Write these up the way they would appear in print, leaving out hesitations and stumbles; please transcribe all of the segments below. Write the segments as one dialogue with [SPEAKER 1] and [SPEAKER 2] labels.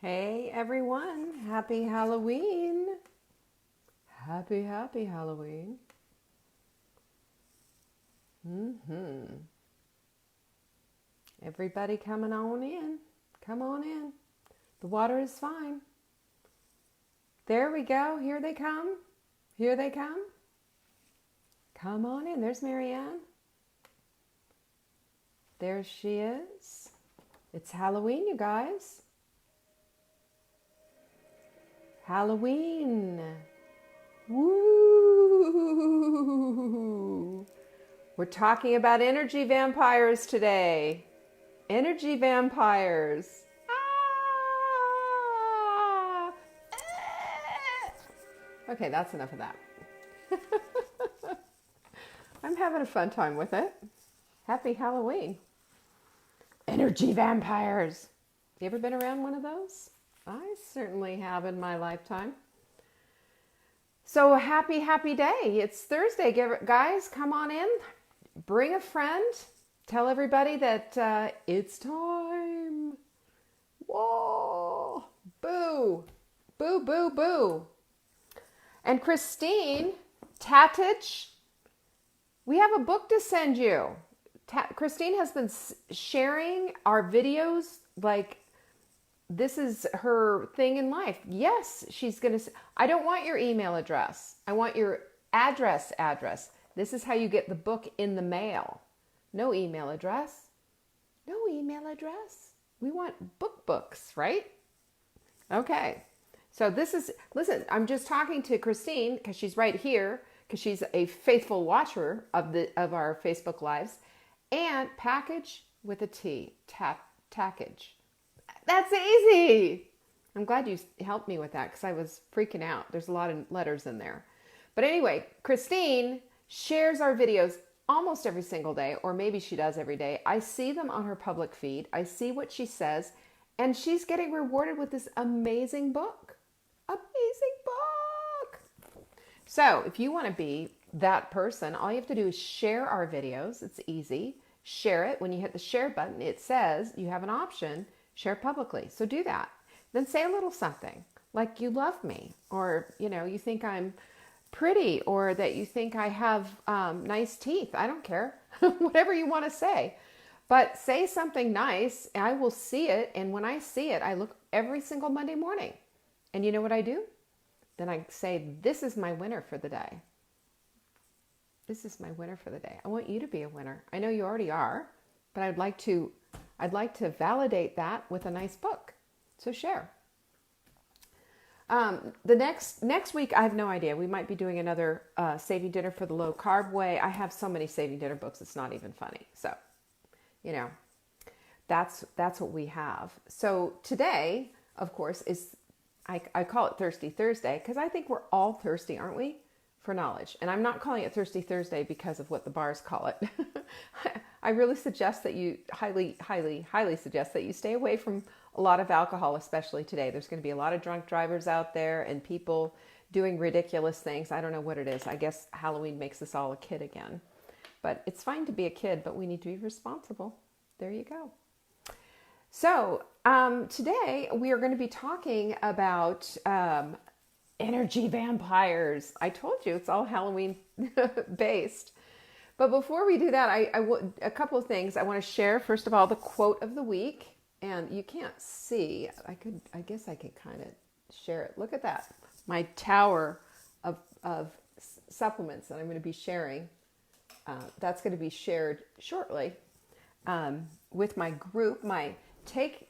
[SPEAKER 1] Hey everyone, happy Halloween. Happy Halloween. Everybody coming on in. Come on in. The water is fine. There we go. Here they come. Here they come. Come on in. There's Marianne. There she is. It's Halloween, you guys. Halloween. Woo! We're talking about energy vampires today. Energy vampires. Ah! Okay, that's enough of that. I'm having a fun time with it. Happy Halloween. Energy vampires. You ever been around one of those? I certainly have in my lifetime. So happy day. It's Thursday. Guys, come on in. Bring a friend. Tell everybody that it's time. Whoa. Boo. Boo, boo, boo. And Christine Tatich, we have a book to send you. Christine has been sharing our videos like this is her thing in life. Yes, she's going to. I don't want your email address. I want your address. This is how you get the book in the mail. No email address. No email address. We want books, right? Okay. So listen, I'm just talking to Christine because she's right here because she's a faithful watcher of our Facebook Lives. And package with a T. Tackage. That's easy. I'm glad you helped me with that because I was freaking out. There's a lot of letters in there. But anyway, Christine shares our videos almost every single day, or maybe she does every day. I see them on her public feed. I see what she says, and she's getting rewarded with this amazing book. Amazing book. So if you want to be that person, all you have to do is share our videos. It's easy. Share it. When you hit the share button, it says you have an option. Share publicly. So do that. Then say a little something like you love me, or you think I'm pretty, or that you think I have nice teeth. I don't care. Whatever you want to say. But say something nice. I will see it. And when I see it, I look every single Monday morning. And you know what I do? Then I say, this is my winner for the day. This is my winner for the day. I want you to be a winner. I know you already are, but I'd like to validate that with a nice book. So share. The next week, I have no idea. We might be doing another Saving Dinner for the Low Carb Way. I have so many Saving Dinner books, it's not even funny. So, that's what we have. So today, of course, is I call it Thirsty Thursday because I think we're all thirsty, aren't we? For knowledge. And I'm not calling it Thirsty Thursday because of what the bars call it. I really suggest that you highly suggest that you stay away from a lot of alcohol, especially today. There's going to be a lot of drunk drivers out there and people doing ridiculous things. I don't know what it is. I guess Halloween makes us all a kid again. But it's fine to be a kid, but we need to be responsible. There you go. So today we are going to be talking about energy vampires. I told you it's all Halloween based. But before we do that, a couple of things I want to share. First of all, the quote of the week. And you can't see. I guess I could kind of share it. Look at that. My tower of supplements that I'm going to be sharing. That's going to be shared shortly with my group. Not my Take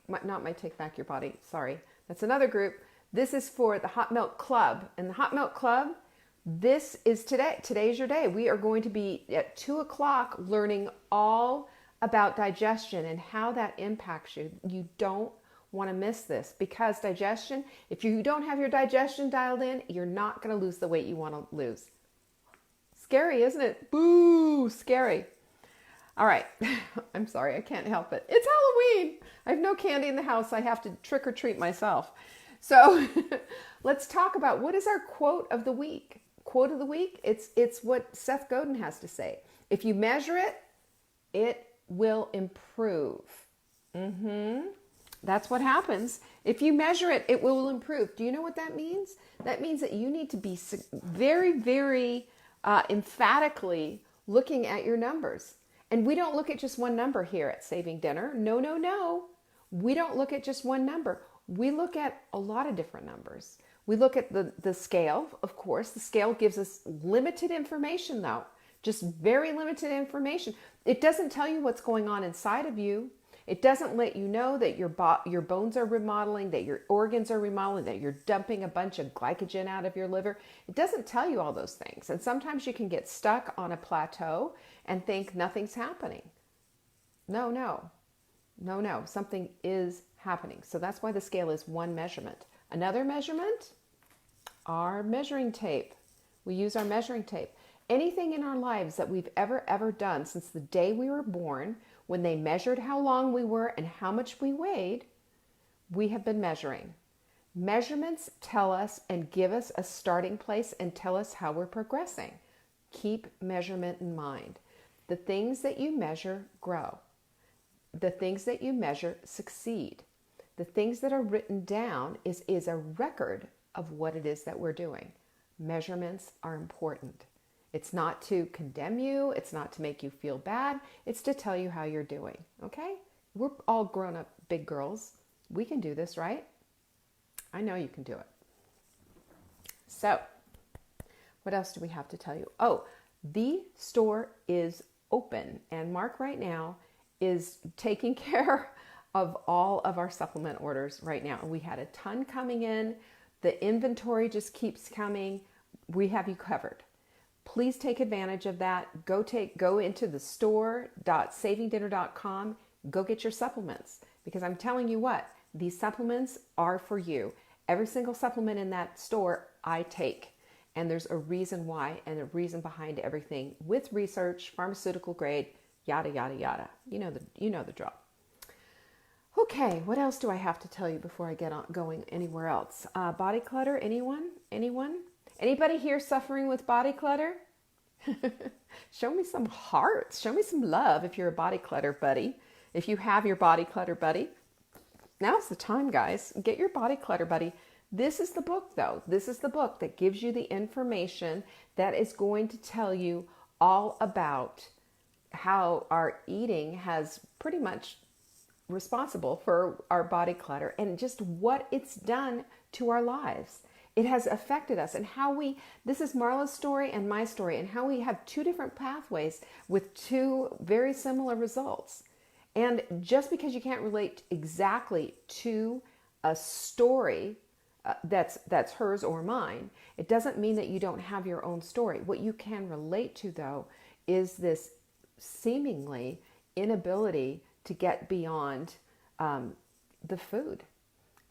[SPEAKER 1] Back Your Body. Sorry. That's another group. This is for the Hot Milk Club. And the Hot Milk Club, this is today. Today's your day. We are going to be at 2:00 learning all about digestion and how that impacts you. You don't want to miss this because digestion, if you don't have your digestion dialed in, you're not going to lose the weight you want to lose. Scary, isn't it? Boo, scary. All right. I'm sorry. I can't help it. It's Halloween. I have no candy in the house. I have to trick or treat myself. So let's talk about what is our quote of the week. Quote of the week, it's what Seth Godin has to say. If you measure it, it will improve. That's what happens. If you measure it, it will improve. Do you know what that means? That means that you need to be very, very emphatically looking at your numbers. And we don't look at just one number here at Saving Dinner. No, no, no. We don't look at just one number. We look at a lot of different numbers. We look at the scale, of course. The scale gives us limited information, though. Just very limited information. It doesn't tell you what's going on inside of you. It doesn't let you know that your bones are remodeling, that your organs are remodeling, that you're dumping a bunch of glycogen out of your liver. It doesn't tell you all those things. And sometimes you can get stuck on a plateau and think nothing's happening. No, no. No, no. Something is happening. So that's why the scale is one measurement. Another measurement, our measuring tape. We use our measuring tape. Anything in our lives that we've ever done since the day we were born, when they measured how long we were and how much we weighed, we have been measuring. Measurements tell us and give us a starting place and tell us how we're progressing. Keep measurement in mind. The things that you measure grow. The things that you measure succeed. The things that are written down is a record of what it is that we're doing. Measurements are important. It's not to condemn you. It's not to make you feel bad. It's to tell you how you're doing, okay? We're all grown-up big girls. We can do this, right? I know you can do it. So, what else do we have to tell you? Oh, the store is open, and Mark right now is taking care of all of our supplement orders right now. And we had a ton coming in. The inventory just keeps coming. We have you covered. Please take advantage of that. Go into the store.savingdinner.com. Go get your supplements, because I'm telling you what, these supplements are for you. Every single supplement in that store I take, and there's a reason why and a reason behind everything, with research, pharmaceutical grade, yada yada yada. You know the drill. Okay, what else do I have to tell you before I get on going anywhere else? Body clutter, anyone? Anybody here suffering with body clutter? Show me some hearts. Show me some love if you're a body clutter buddy. If you have your body clutter buddy. Now's the time, guys. Get your body clutter buddy. This is the book, though. This is the book that gives you the information that is going to tell you all about how our eating has pretty much responsible for our body clutter and just what it's done to our lives. It has affected us, and this is Marla's story and my story, and how we have two different pathways with two very similar results. And just because you can't relate exactly to a story that's hers or mine, it doesn't mean that you don't have your own story. What you can relate to, though, is this seemingly inability to get beyond the food.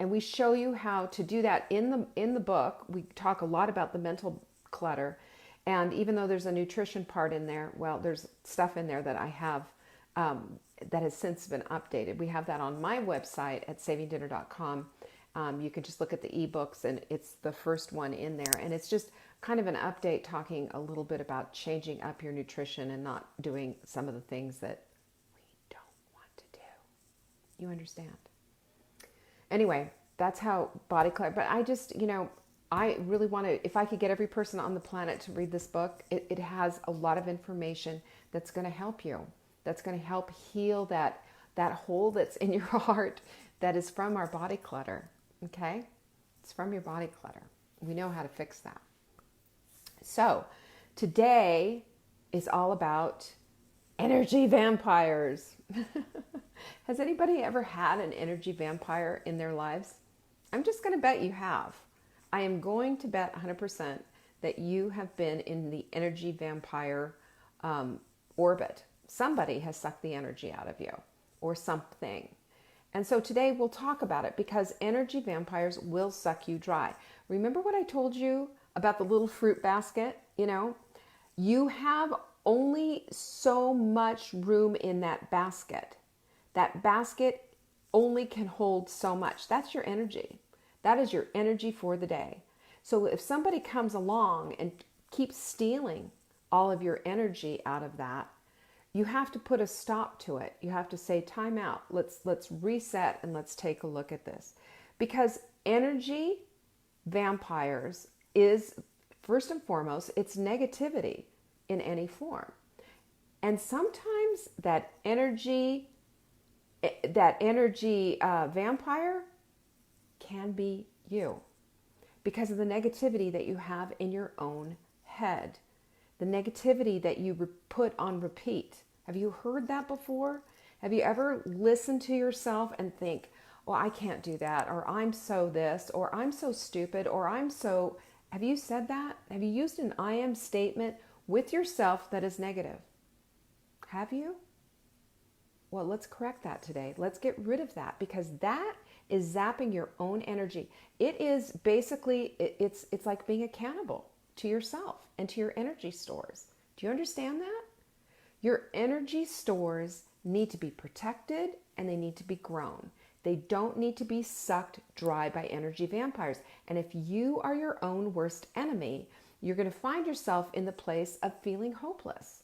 [SPEAKER 1] And we show you how to do that in the book. We talk a lot about the mental clutter. And even though there's a nutrition part in there, well, there's stuff in there that I have that has since been updated. We have that on my website at savingdinner.com. You can just look at the ebooks, and it's the first one in there. And it's just kind of an update talking a little bit about changing up your nutrition and not doing some of the things that we don't want to do. You understand? Anyway, that's how body clutter, but I just, I really want to, if I could get every person on the planet to read this book, it has a lot of information that's going to help you. That's going to help heal that hole that's in your heart that is from our body clutter. Okay? It's from your body clutter. We know how to fix that. So today is all about energy vampires. Has anybody ever had an energy vampire in their lives? I'm just going to bet you have. I am going to bet 100% that you have been in the energy vampire orbit. Somebody has sucked the energy out of you, or something. And so today we'll talk about it, because energy vampires will suck you dry. Remember what I told you about the little fruit basket? You have only so much room in that basket. That basket only can hold so much. That's your energy. That is your energy for the day. So if somebody comes along and keeps stealing all of your energy out of that, you have to put a stop to it. You have to say, time out. Let's reset and let's take a look at this. Because energy vampires is, first and foremost, it's negativity in any form. And sometimes that energy vampire can be you because of the negativity that you have in your own head, the negativity that you put on repeat. Have you heard that before? Have you ever listened to yourself and think, well, I can't do that, or I'm so this, or I'm so stupid, or I'm so... Have you said that? Have you used an I am statement with yourself that is negative? Have you? Well, let's correct that today. Let's get rid of that, because that is zapping your own energy. It is basically, it's like being a cannibal to yourself and to your energy stores. Do you understand that? Your energy stores need to be protected and they need to be grown. They don't need to be sucked dry by energy vampires. And if you are your own worst enemy, you're going to find yourself in the place of feeling hopeless.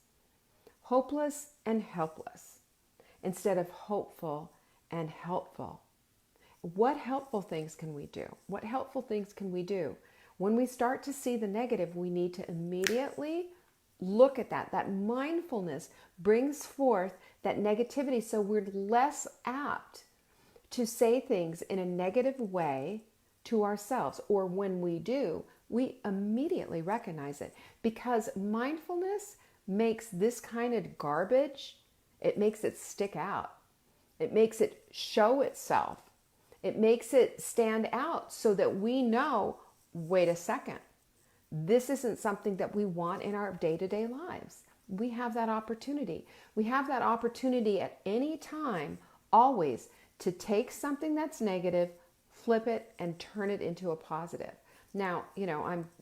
[SPEAKER 1] Hopeless and helpless instead of hopeful and helpful. What helpful things can we do? What helpful things can we do? When we start to see the negative, we need to immediately look at that. That mindfulness brings forth that negativity, so we're less apt to say things in a negative way to ourselves. Or when we do, we immediately recognize it, because mindfulness makes this kind of garbage, it makes it stick out. It makes it show itself. It makes it stand out so that we know, wait a second, this isn't something that we want in our day-to-day lives. We have that opportunity. We have that opportunity at any time, always, to take something that's negative, flip it, and turn it into a positive. Now,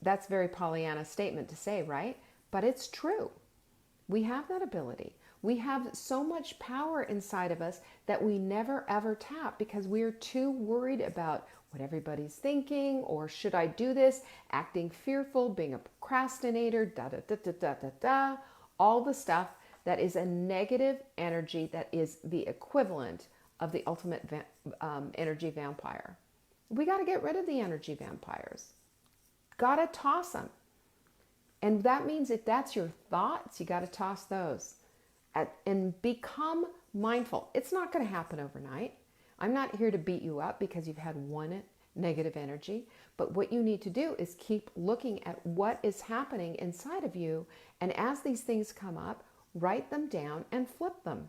[SPEAKER 1] that's a very Pollyanna statement to say, right? But it's true. We have that ability. We have so much power inside of us that we never ever tap because we're too worried about what everybody's thinking, or should I do this, acting fearful, being a procrastinator, all the stuff that is a negative energy that is the equivalent of the ultimate energy vampire. We got to get rid of the energy vampires. Got to toss them. And that means if that's your thoughts, you got to toss those. And become mindful. It's not going to happen overnight. I'm not here to beat you up because you've had one negative energy. But what you need to do is keep looking at what is happening inside of you. And as these things come up, write them down and flip them.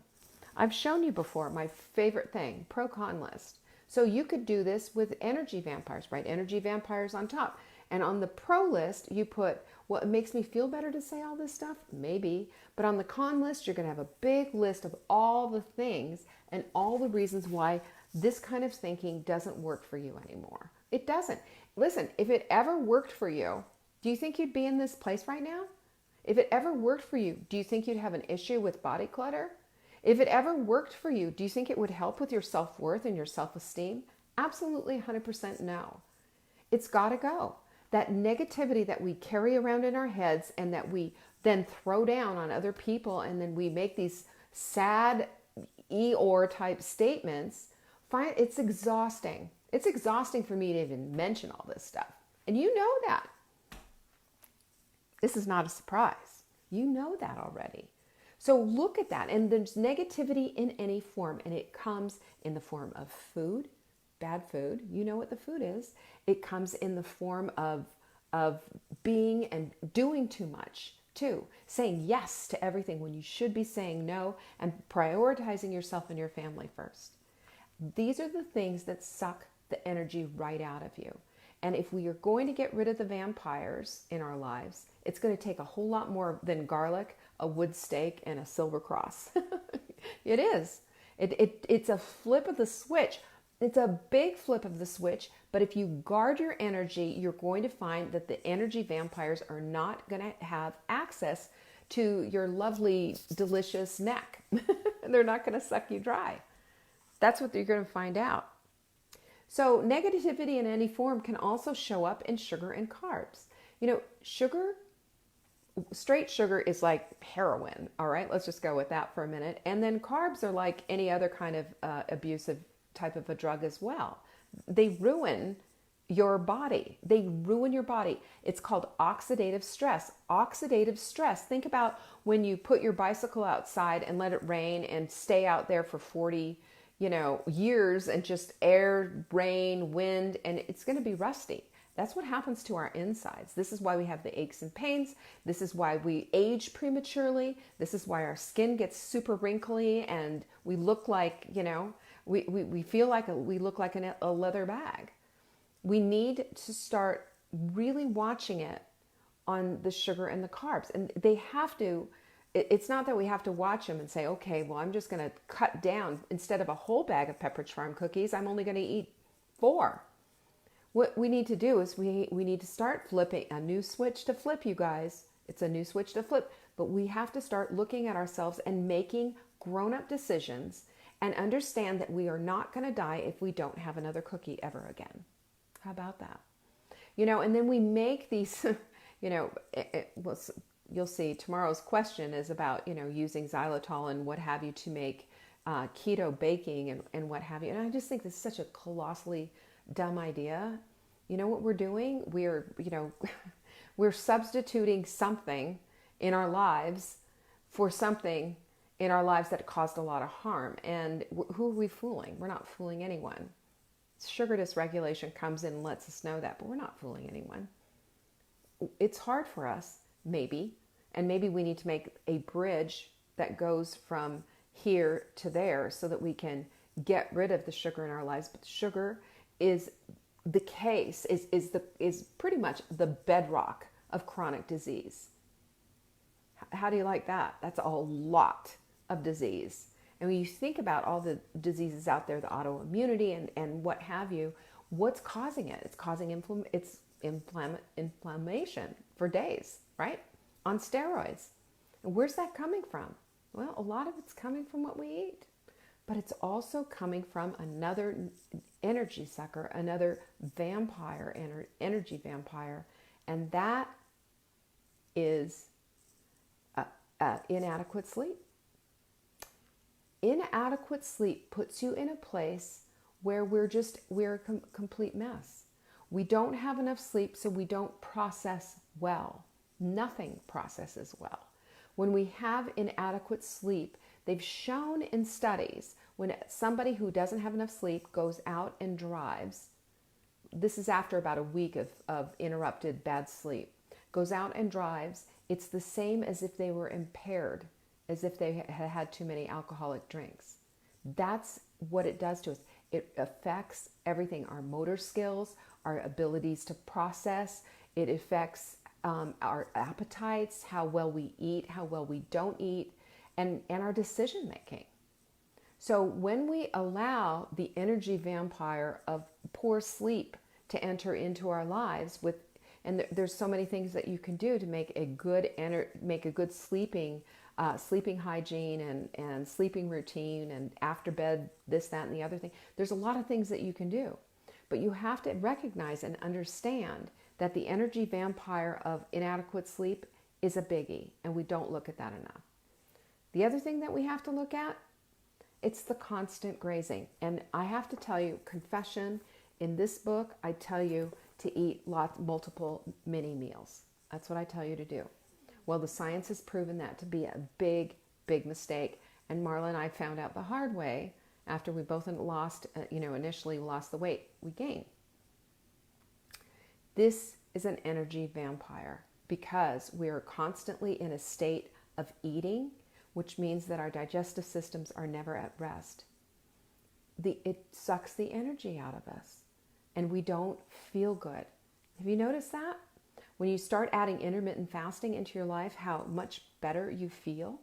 [SPEAKER 1] I've shown you before my favorite thing, pro-con list. So you could do this with energy vampires, right? Energy vampires on top. And on the pro list, you put, well, it makes me feel better to say all this stuff? Maybe. But on the con list, you're going to have a big list of all the things and all the reasons why this kind of thinking doesn't work for you anymore. It doesn't. Listen, if it ever worked for you, do you think you'd be in this place right now? If it ever worked for you, do you think you'd have an issue with body clutter? If it ever worked for you, do you think it would help with your self-worth and your self-esteem? Absolutely 100% no. It's got to go. That negativity that we carry around in our heads and that we then throw down on other people, and then we make these sad Eeyore type statements, it's exhausting. It's exhausting for me to even mention all this stuff. And you know that. This is not a surprise. You know that already. So look at that. And there's negativity in any form, and it comes in the form of food, bad food. You know what the food is. It comes in the form of being and doing too much too. Saying yes to everything when you should be saying no, and prioritizing yourself and your family first. These are the things that suck the energy right out of you. And if we are going to get rid of the vampires in our lives, it's going to take a whole lot more than garlic, a wood stake, and a silver cross. It is. It's a flip of the switch. It's a big flip of the switch, but if you guard your energy, you're going to find that the energy vampires are not going to have access to your lovely, delicious neck. They're not going to suck you dry. That's what you're going to find out. So negativity in any form can also show up in sugar and carbs. Sugar, straight sugar is like heroin. All right, let's just go with that for a minute. And then carbs are like any other kind of abusive type of a drug as well. They ruin your body. They ruin your body. It's called oxidative stress. Oxidative stress. Think about when you put your bicycle outside and let it rain and stay out there for 40, years, and just air, rain, wind, and it's going to be rusty. That's what happens to our insides. This is why we have the aches and pains. This is why we age prematurely. This is why our skin gets super wrinkly and we look like, we feel like we look like a leather bag. We need to start really watching it on the sugar and the carbs. And they have to, it's not that we have to watch them and say, okay, well, I'm just going to cut down. Instead of a whole bag of Pepperidge Farm cookies, I'm only going to eat 4. What we need to do is we need to start flipping a new switch to flip, you guys. It's a new switch to flip. But we have to start looking at ourselves and making grown-up decisions and understand that we are not going to die if we don't have another cookie ever again. How about that? And then we make these, you'll see tomorrow's question is about, using xylitol and what have you to make keto baking and what have you. And I just think this is such a colossally dumb idea. You know what we're doing? We're substituting something in our lives for something in our lives that caused a lot of harm. And who are we fooling? We're not fooling anyone. Sugar dysregulation comes in and lets us know that, but we're not fooling anyone. It's hard for us, maybe, and maybe we need to make a bridge that goes from here to there so that we can get rid of the sugar in our lives. But sugar is the case, is pretty much the bedrock of chronic disease. How do you like that? That's a lot of disease. And when you think about all the diseases out there, the autoimmunity and what have you, what's causing it? It's causing inflammation for days, right? On steroids. And where's that coming from? Well, a lot of it's coming from what we eat. But it's also coming from another energy sucker, another vampire, energy vampire. And that is inadequate sleep. Inadequate sleep puts you in a place where we're a complete mess. We don't have enough sleep, so we don't process well. Nothing processes well. When we have inadequate sleep, they've shown in studies when somebody who doesn't have enough sleep goes out and drives, this is after about a week of interrupted bad sleep, goes out and drives, it's the same as if they were impaired, as if they had had too many alcoholic drinks. That's what it does to us. It affects everything, our motor skills, our abilities to process. It affects our appetites, how well we eat, how well we don't eat, and our decision making. So when we allow the energy vampire of poor sleep to enter into our lives and there's so many things that you can do to make a good sleeping hygiene and sleeping routine and after bed, this, that, and the other thing. There's a lot of things that you can do, but you have to recognize and understand that the energy vampire of inadequate sleep is a biggie, and we don't look at that enough. The other thing that we have to look at, it's the constant grazing. And I have to tell you, confession, in this book, I tell you to eat multiple mini meals. That's what I tell you to do. Well, the science has proven that to be a big, big mistake. And Marla and I found out the hard way after we both initially lost the weight we gained. This is an energy vampire because we are constantly in a state of eating, which means that our digestive systems are never at rest. It sucks the energy out of us and we don't feel good. Have you noticed that? When you start adding intermittent fasting into your life, how much better you feel?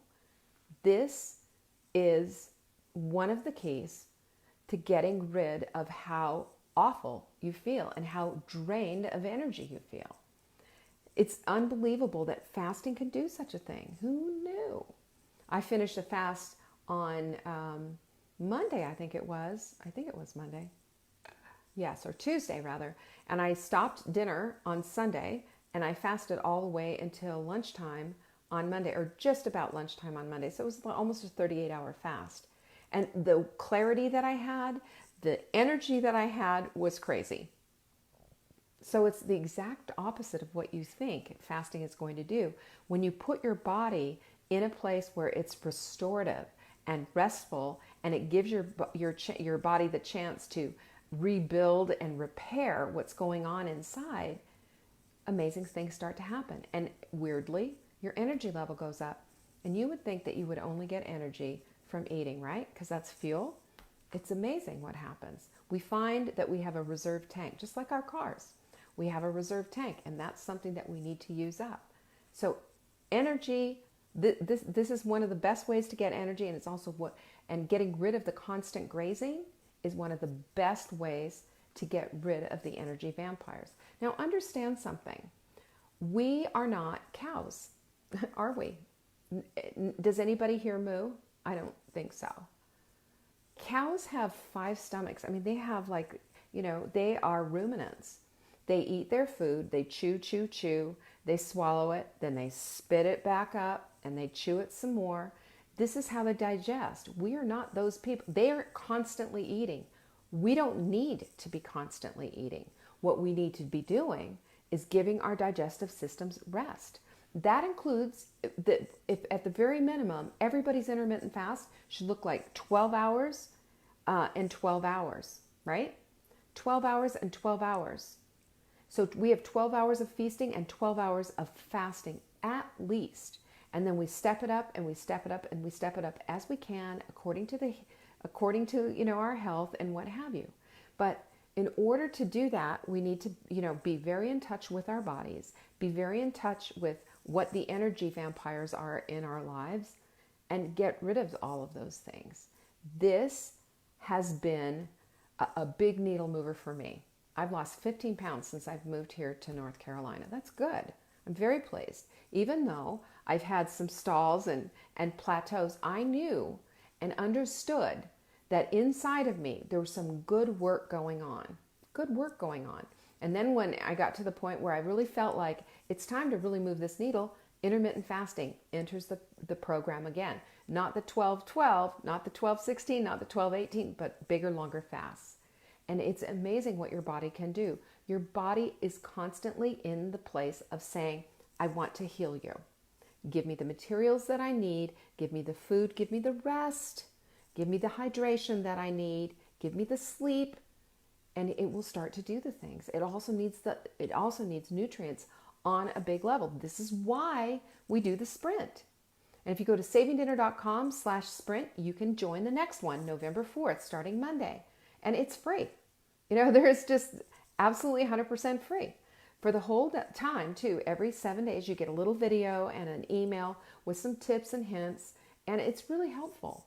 [SPEAKER 1] This is one of the keys to getting rid of how awful you feel and how drained of energy you feel. It's unbelievable that fasting can do such a thing. Who knew? I finished a fast on Monday, I think it was Monday. Yes, or Tuesday rather. And I stopped dinner on Sunday And I fasted all the way until lunchtime on Monday, or just about lunchtime on Monday. So it was almost a 38-hour fast. And the clarity that I had, the energy that I had was crazy. So it's the exact opposite of what you think fasting is going to do. When you put your body in a place where it's restorative and restful, and it gives your body the chance to rebuild and repair what's going on inside, amazing things start to happen. And weirdly, your energy level goes up. And you would think that you would only get energy from eating, right? Because that's fuel. It's amazing what happens. We find that we have a reserve tank, just like our cars. We have a reserve tank, and that's something that we need to use up. So energy, this is one of the best ways to get energy, and it's also and getting rid of the constant grazing is one of the best ways to get rid of the energy vampires. Now understand something. We are not cows, are we? Does anybody here moo? I don't think so. Cows have 5 stomachs. I mean, they have they are ruminants. They eat their food, they chew, chew, chew, they swallow it, then they spit it back up, and they chew it some more. This is how they digest. We are not those people. They are constantly eating. We don't need to be constantly eating. What we need to be doing is giving our digestive systems rest. That includes, if at the very minimum, everybody's intermittent fast should look like 12 hours and 12 hours, right? 12 hours and 12 hours. So we have 12 hours of feasting and 12 hours of fasting at least. And then we step it up and we step it up and we step it up as we can according to our health and what have you. But in order to do that, we need to be very in touch with our bodies, be very in touch with what the energy vampires are in our lives, and get rid of all of those things. This has been a big needle mover for me. I've lost 15 pounds since I've moved here to North Carolina. That's good. I'm very pleased. Even though I've had some stalls and plateaus, I knew and understood that inside of me there was some good work going on. Good work going on. And then when I got to the point where I really felt like it's time to really move this needle, intermittent fasting enters the program again. Not the 12-12, not the 12-16, not the 12-18, but bigger, longer fasts. And it's amazing what your body can do. Your body is constantly in the place of saying, I want to heal you. Give me the materials that I need. Give me the food. Give me the rest. Give me the hydration that I need. Give me the sleep. And it will start to do the things. It also needs nutrients on a big level. This is why we do the sprint. And if you go to savingdinner.com/sprint, you can join the next one, November 4th, starting Monday. And it's free. There's just absolutely 100% free. For the whole time, too, every 7 days, you get a little video and an email with some tips and hints. And it's really helpful.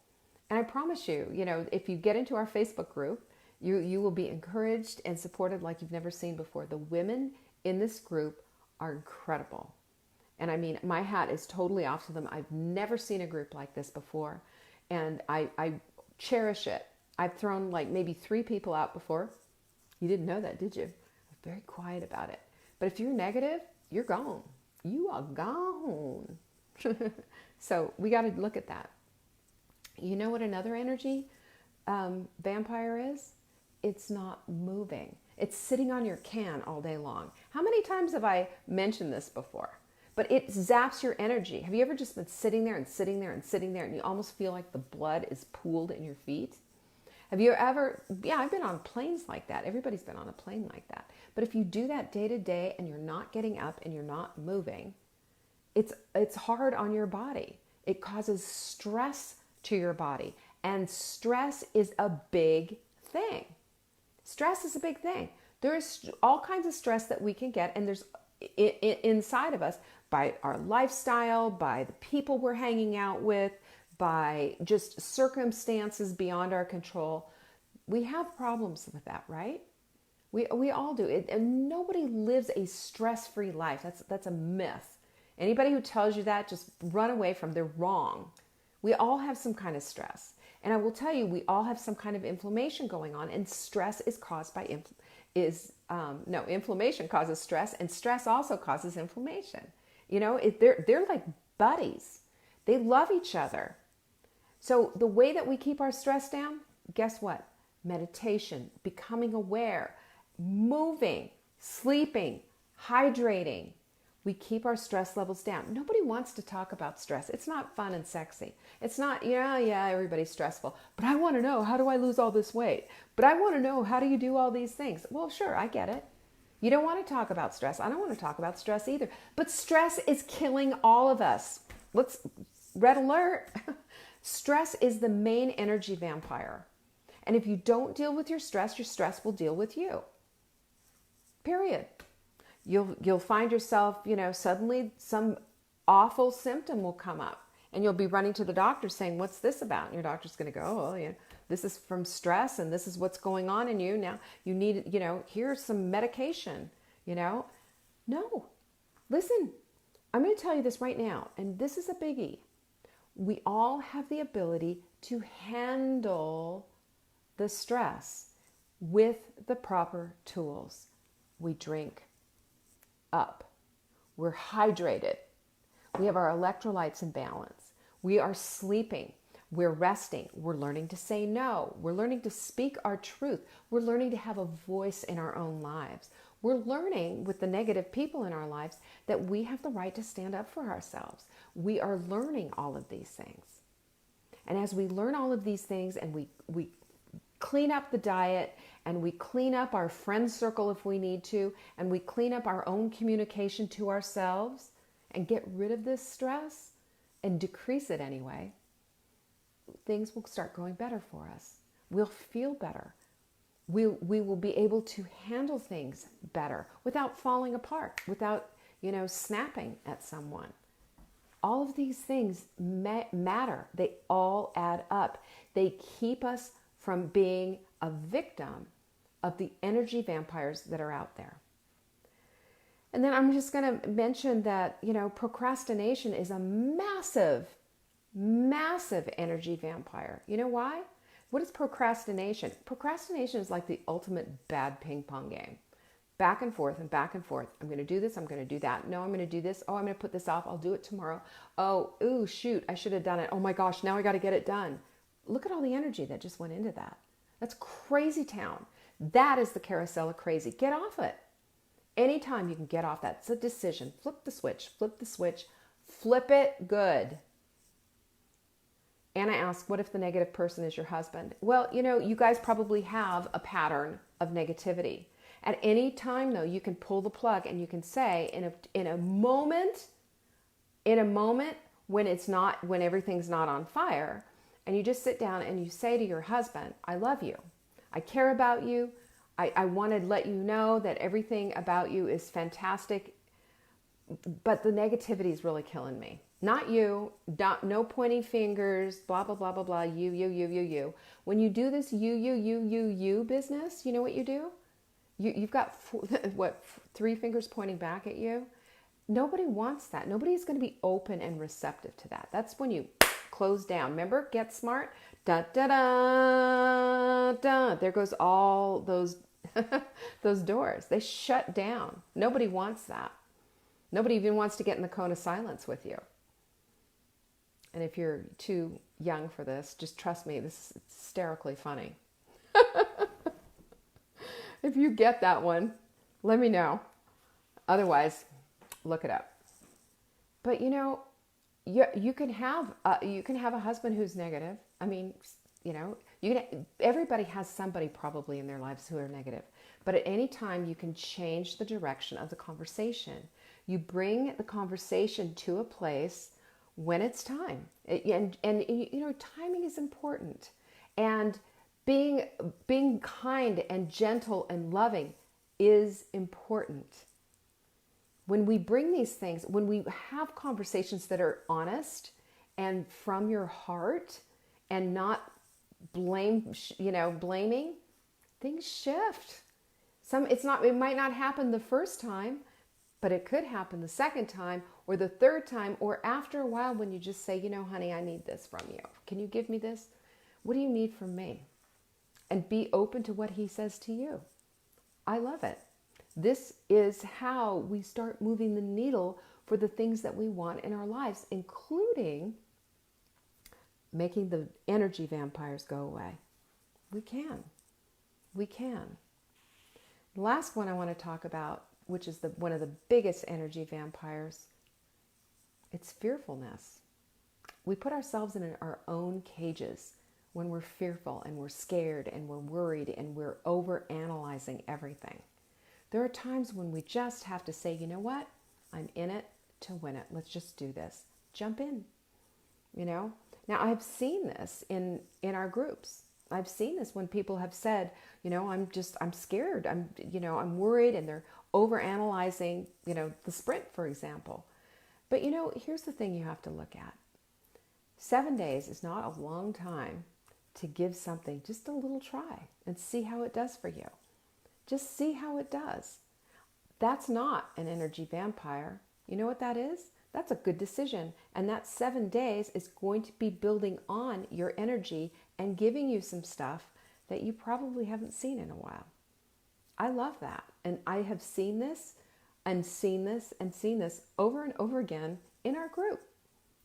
[SPEAKER 1] And I promise you, if you get into our Facebook group, you will be encouraged and supported like you've never seen before. The women in this group are incredible. And I mean, my hat is totally off to them. I've never seen a group like this before. And I cherish it. I've thrown like maybe 3 people out before. You didn't know that, did you? I'm very quiet about it. But if you're negative, you're gone. You are gone. So we got to look at that. You know what another energy vampire is? It's not moving. It's sitting on your can all day long. How many times have I mentioned this before? But it zaps your energy. Have you ever just been sitting there and sitting there and sitting there and you almost feel like the blood is pooled in your feet? Have you ever, I've been on planes like that. Everybody's been on a plane like that. But if you do that day to day and you're not getting up and you're not moving, it's hard on your body. It causes stress to your body. And stress is a big thing. Stress is a big thing. There's all kinds of stress that we can get, and there's inside of us by our lifestyle, by the people we're hanging out with, by just circumstances beyond our control. We have problems with that, right? We all do. And nobody lives a stress-free life. That's a myth. Anybody who tells you that, just run away from. They're wrong. We all have some kind of stress. And I will tell you, we all have some kind of inflammation going on, and stress is caused by inflammation causes stress, and stress also causes inflammation. They're like buddies. They love each other. So the way that we keep our stress down, guess what? Meditation, becoming aware, moving, sleeping, hydrating. We keep our stress levels down. Nobody wants to talk about stress. It's not fun and sexy. It's not, everybody's stressful. But I want to know, how do I lose all this weight? But I want to know, how do you do all these things? Well, sure, I get it. You don't want to talk about stress. I don't want to talk about stress either. But stress is killing all of us. Red alert. Stress is the main energy vampire. And if you don't deal with your stress will deal with you. Period. You'll find yourself, suddenly some awful symptom will come up, and you'll be running to the doctor saying, what's this about? And your doctor's going to go, oh, well, this is from stress, and this is what's going on in you. Now you need, here's some medication, No, listen, I'm going to tell you this right now, and this is a biggie. We all have the ability to handle the stress with the proper tools. We drink up. We're hydrated. We have our electrolytes in balance. We are sleeping. We're resting. We're learning to say no. We're learning to speak our truth. We're learning to have a voice in our own lives. We're learning with the negative people in our lives that we have the right to stand up for ourselves. We are learning all of these things. And as we learn all of these things, and we clean up the diet, and we clean up our friend circle if we need to, and we clean up our own communication to ourselves and get rid of this stress and decrease it anyway, things will start going better for us. We'll feel better. We will be able to handle things better without falling apart, without, snapping at someone. All of these things matter. They all add up. They keep us from being a victim of the energy vampires that are out there. And then I'm just going to mention that, procrastination is a massive, massive energy vampire. You know why? What is procrastination? Procrastination is like the ultimate bad ping pong game. Back and forth and back and forth. I'm going to do this. I'm going to do that. No, I'm going to do this. Oh, I'm going to put this off. I'll do it tomorrow. Oh, ooh, shoot. I should have done it. Oh my gosh. Now I got to get it done. Look at all the energy that just went into that. That's crazy town. That is the carousel of crazy. Get off it. Anytime you can get off that, it's a decision. Flip the switch. Flip the switch. Flip it good. Anna asked, what if the negative person is your husband? Well, you guys probably have a pattern of negativity. At any time, though, you can pull the plug and you can say, in a moment when everything's not on fire, and you just sit down and you say to your husband, I love you. I care about you. I want to let you know that everything about you is fantastic, but the negativity is really killing me. Not you, no pointing fingers, blah, blah, blah, blah, blah, you. When you do this you business, you know what you do? You've got, 3 fingers pointing back at you? Nobody wants that. Nobody's going to be open and receptive to that. That's when you close down. Remember, get smart? Da, da, da, da. There goes all those, those doors. They shut down. Nobody wants that. Nobody even wants to get in the cone of silence with you. And if you're too young for this, just trust me, this is hysterically funny. If you get that one, let me know. Otherwise, look it up. But you can have a husband who's negative. I mean, everybody has somebody probably in their lives who are negative. But at any time, you can change the direction of the conversation. You bring the conversation to a place when it's time. And timing is important. And being kind and gentle and loving is important. When we bring these things, when we have conversations that are honest and from your heart and not blaming, things shift. It might not happen the first time, but it could happen the second time or the third time, or after a while when you just say, honey, I need this from you. Can you give me this? What do you need from me? And be open to what he says to you. I love it. This is how we start moving the needle for the things that we want in our lives, including making the energy vampires go away. We can. We can. The last one I want to talk about, which is one of the biggest energy vampires, it's fearfulness. We put ourselves in our own cages when we're fearful and we're scared and we're worried and we're over-analyzing everything. There are times when we just have to say, you know what? I'm in it to win it. Let's just do this. Jump in, you know? Now, I've seen this in our groups. I've seen this when people have said, you know, I'm scared. I'm worried, and they're over-analyzing, the sprint, for example. But, here's the thing you have to look at. 7 days is not a long time to give something just a little try and see how it does for you. Just see how it does. That's not an energy vampire. You know what that is? That's a good decision. And that 7 days is going to be building on your energy and giving you some stuff that you probably haven't seen in a while. I love that. And I have seen this and seen this and seen this over and over again in our group.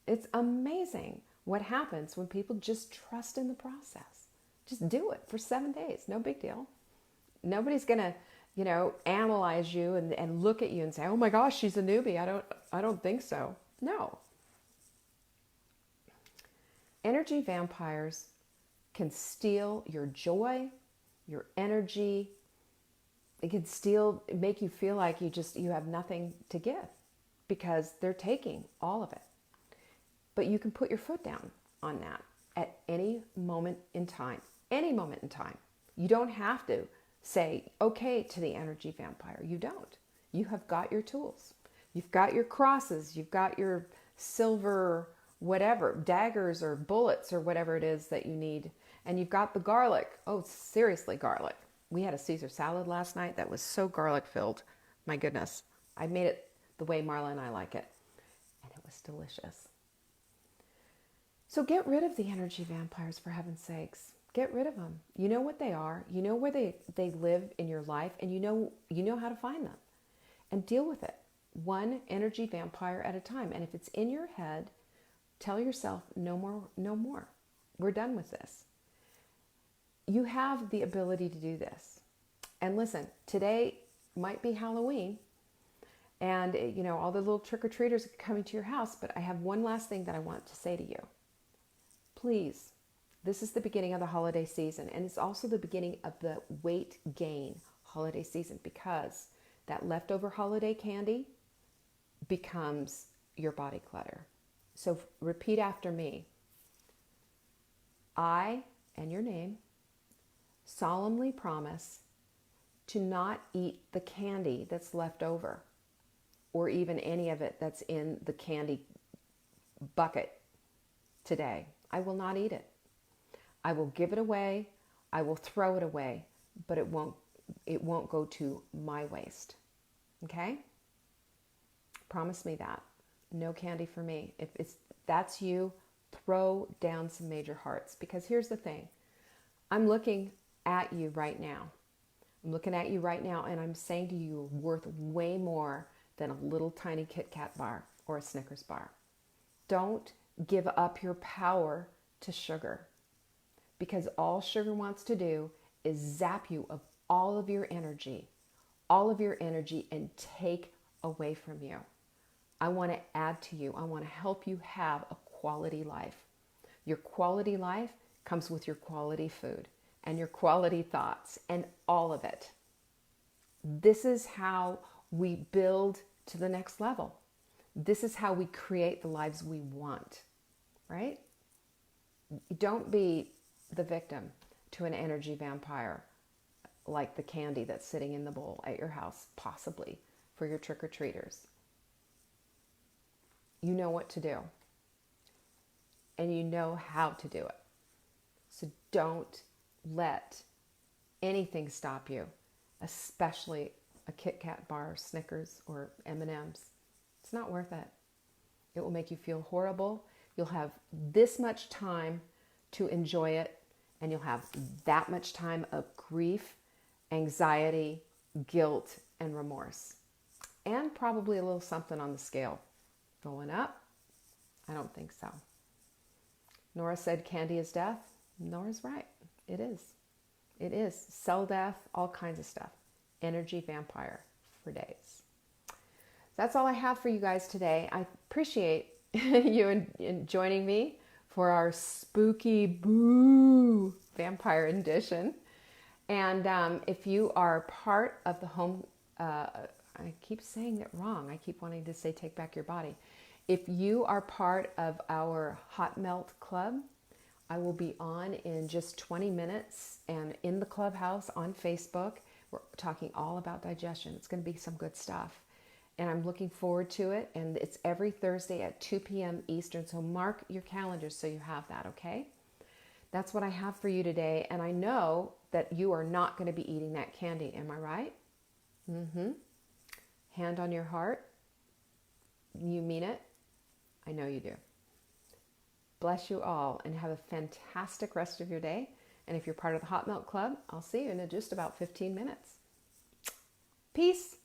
[SPEAKER 1] It's amazing what happens when people just trust in the process. Just do it for 7 days. No big deal. Nobody's going to, analyze you and look at you and say, oh my gosh, she's a newbie. I don't think so. No. Energy vampires can steal your joy, your energy. It can make you feel like you have nothing to give because they're taking all of it. But you can put your foot down on that at any moment in time. Any moment in time. You don't have to say okay to the energy vampire. You don't. You have got your tools. You've got your crosses. You've got your silver whatever, daggers or bullets or whatever it is that you need. And you've got the garlic. Oh, seriously, garlic. We had a Caesar salad last night that was so garlic filled. My goodness. I made it the way Marla and I like it. And it was delicious. So get rid of the energy vampires, for heaven's sakes. Get rid of them. You know what they are. You know where they live in your life, and you know how to find them. And deal with it. One energy vampire at a time. And if it's in your head, tell yourself, no more, no more. We're done with this. You have the ability to do this. And listen, today might be Halloween, and all the little trick-or-treaters are coming to your house, but I have one last thing that I want to say to you. Please, this is the beginning of the holiday season, and it's also the beginning of the weight gain holiday season, because that leftover holiday candy becomes your body clutter. So repeat after me. I, and your name, solemnly promise to not eat the candy that's left over, or even any of it that's in the candy bucket today. I will not eat it. I will give it away. I will throw it away, but it won't go to my waste. Okay? Promise me that. No candy for me. If that's you, throw down some major hearts, because here's the thing. I'm looking at you right now. I'm looking at you right now, and I'm saying to you, you're worth way more than a little tiny Kit Kat bar or a Snickers bar. Don't give up your power to sugar, because all sugar wants to do is zap you of all of your energy, and take away from you. I want to add to you. I want to help you have a quality life. Your quality life comes with your quality food and your quality thoughts and all of it. This is how we build to the next level. This is how we create the lives we want, right? Don't be the victim to an energy vampire like the candy that's sitting in the bowl at your house, possibly for your trick-or-treaters. You know what to do, and you know how to do it. So don't let anything stop you, especially a Kit Kat bar, or Snickers, or M&Ms. It's not worth it. It will make you feel horrible. You'll have this much time to enjoy it, and you'll have that much time of grief, anxiety, guilt, and remorse. And probably a little something on the scale. Going up? I don't think so. Nora said candy is death. Nora's right. It is. It is. Cell death, all kinds of stuff. Energy vampire for days. That's all I have for you guys today. I appreciate you in joining me for our spooky boo vampire edition. And if you are part of the home, I keep saying it wrong. I keep wanting to say take back your body. If you are part of our Hot Melt Club, I will be on in just 20 minutes and in the clubhouse on Facebook. We're talking all about digestion. It's going to be some good stuff. And I'm looking forward to it. And it's every Thursday at 2 p.m. Eastern. So mark your calendars so you have that, okay? That's what I have for you today. And I know that you are not going to be eating that candy. Am I right? Mm-hmm. Hand on your heart. You mean it? I know you do. Bless you all and have a fantastic rest of your day. And if you're part of the Hot Milk Club, I'll see you in just about 15 minutes. Peace.